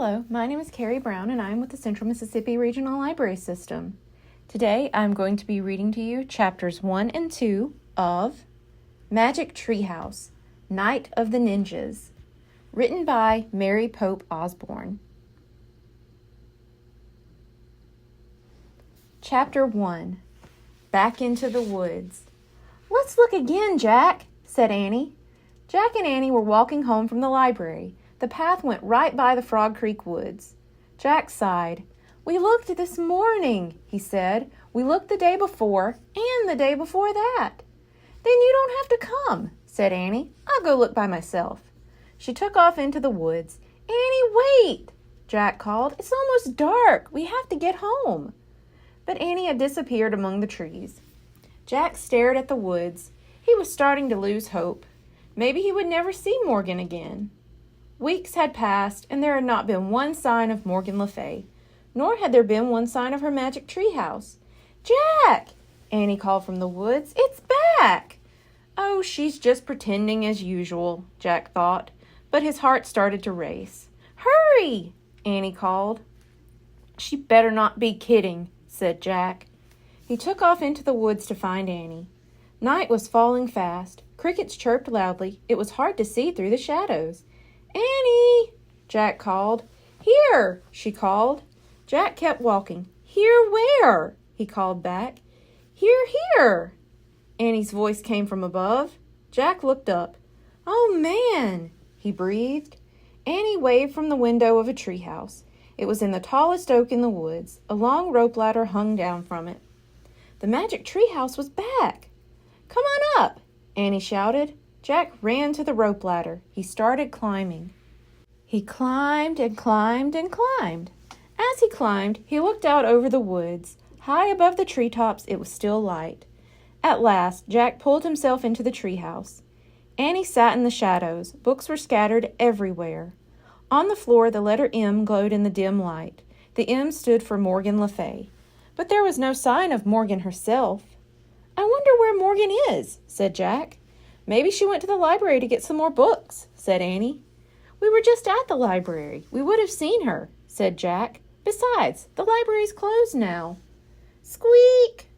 Hello, my name is Carrie Brown and I'm with the Central Mississippi Regional Library System. Today I'm going to be reading to you chapters 1 and 2 of Magic Treehouse, Night of the Ninjas, written by Mary Pope Osbourne. Chapter 1, Back into the Woods. "Let's look again, Jack," said Annie. Jack and Annie were walking home from the library. The path went right by the Frog Creek woods. Jack sighed. "We looked this morning," he said. "We looked the day before and the day before that." "Then you don't have to come," said Annie. "I'll go look by myself." She took off into the woods. "Annie, wait!" Jack called. "It's almost dark. We have to get home." But Annie had disappeared among the trees. Jack stared at the woods. He was starting to lose hope. Maybe he would never see Morgan again. Weeks had passed, and there had not been one sign of Morgan Le Fay, nor had there been one sign of her magic treehouse. "Jack!" Annie called from the woods. "It's back!" "Oh, she's just pretending as usual," Jack thought, but his heart started to race. "Hurry!" Annie called. "She better not be kidding," said Jack. He took off into the woods to find Annie. Night was falling fast. Crickets chirped loudly. It was hard to see through the shadows. "Annie!" Jack called. "Here!" she called. Jack kept walking. "Here where?" he called back. "Here, here!" Annie's voice came from above. Jack looked up. "Oh, man!" he breathed. Annie waved from the window of a treehouse. It was in the tallest oak in the woods. A long rope ladder hung down from it. The magic treehouse was back. "Come on up!" Annie shouted. Jack ran to the rope ladder. He started climbing. He climbed and climbed and climbed. As he climbed, he looked out over the woods. High above the treetops, it was still light. At last, Jack pulled himself into the treehouse. Annie sat in the shadows. Books were scattered everywhere. On the floor, the letter M glowed in the dim light. The M stood for Morgan Le Fay. But there was no sign of Morgan herself. "I wonder where Morgan is," said Jack. "Maybe she went to the library to get some more books," said Annie. "We were just at the library. We would have seen her," said Jack. "Besides, the library's closed now." Squeak!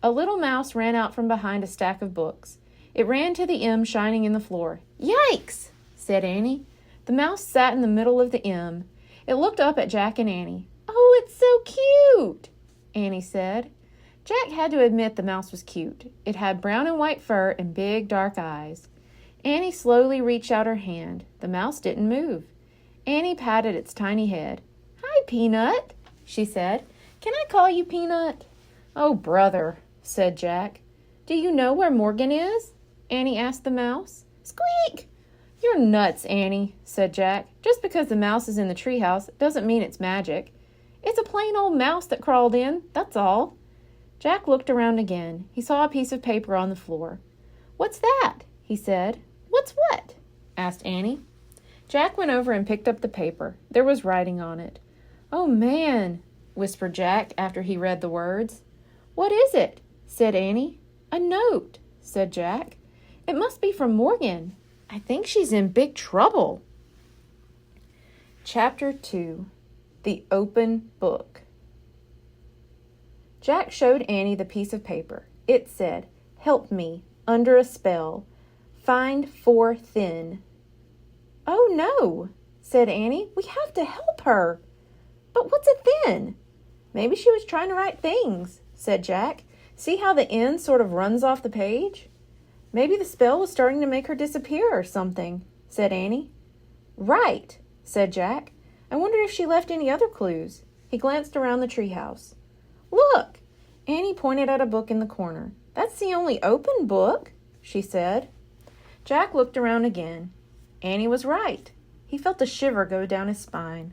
A little mouse ran out from behind a stack of books. It ran to the M shining in the floor. "Yikes!" said Annie. The mouse sat in the middle of the M. It looked up at Jack and Annie. "Oh, it's so cute," Annie said. Jack had to admit the mouse was cute. It had brown and white fur and big dark eyes. Annie slowly reached out her hand. The mouse didn't move. Annie patted its tiny head. "Hi, Peanut," she said. "Can I call you Peanut?" "Oh, brother," said Jack. "Do you know where Morgan is?" Annie asked the mouse. Squeak! "You're nuts, Annie," said Jack. "Just because the mouse is in the treehouse doesn't mean it's magic. It's a plain old mouse that crawled in, that's all." Jack looked around again. He saw a piece of paper on the floor. "What's that?" he said. "What's what?" asked Annie. Jack went over and picked up the paper. There was writing on it. "Oh, man," whispered Jack after he read the words. "What is it?" said Annie. "A note," said Jack. "It must be from Morgan. I think she's in big trouble." Chapter 2, The Open Book. Jack showed Annie the piece of paper. It said, "Help me, under a spell. Find 4 thin." "Oh, no," said Annie. "We have to help her." "But what's a thin?" "Maybe she was trying to write things," said Jack. "See how the N sort of runs off the page?" "Maybe the spell was starting to make her disappear or something," said Annie. "Right," said Jack. "I wonder if she left any other clues." He glanced around the treehouse. "Look!" Annie pointed at a book in the corner. "That's the only open book," she said. Jack looked around again. Annie was right. He felt a shiver go down his spine.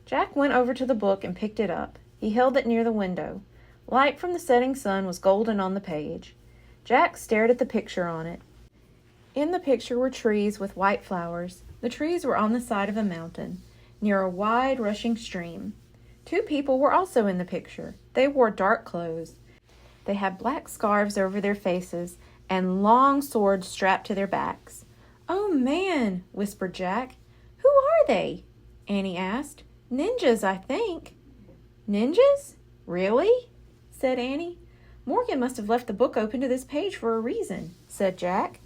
Jack went over to the book and picked it up. He held it near the window. Light from the setting sun was golden on the page. Jack stared at the picture on it. In the picture were trees with white flowers. The trees were on the side of a mountain, near a wide, rushing stream. 2 people were also in the picture. They wore dark clothes. They had black scarves over their faces and long swords strapped to their backs. "Oh, man," whispered Jack. "Who are they?" Annie asked. Ninjas, I think. Ninjas? Really? Said Annie. Morgan must have left the book open to this page for a reason, said Jack.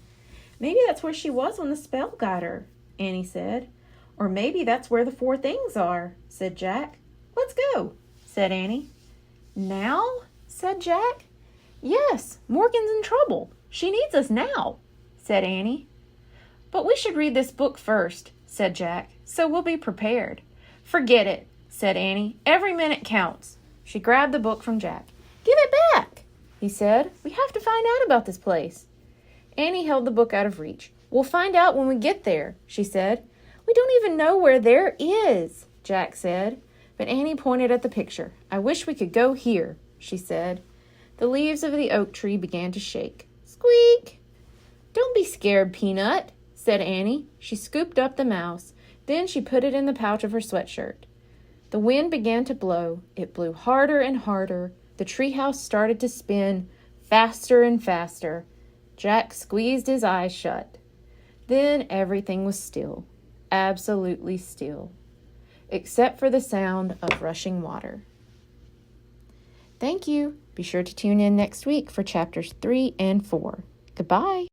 Maybe that's where she was when the spell got her, Annie said. Or maybe that's where the 4 things are, said Jack. Let's go, said Annie. Now? Said Jack. Yes, Morgan's in trouble. She needs us now, said Annie. But we should read this book first, said Jack, so we'll be prepared. Forget it, said Annie. Every minute counts. She grabbed the book from Jack. Give it back, he said. We have to find out about this place. Annie held the book out of reach. We'll find out when we get there, she said. We don't even know where there is, Jack said. But Annie pointed at the picture. I wish we could go here, she said. The leaves of the oak tree began to shake. Squeak! Don't be scared, Peanut, said Annie. She scooped up the mouse. Then she put it in the pouch of her sweatshirt. The wind began to blow. It blew harder and harder. The treehouse started to spin, faster and faster. Jack squeezed his eyes shut. Then everything was still, absolutely still, except for the sound of rushing water. Thank you. Be sure to tune in next week for chapters 3 and 4. Goodbye.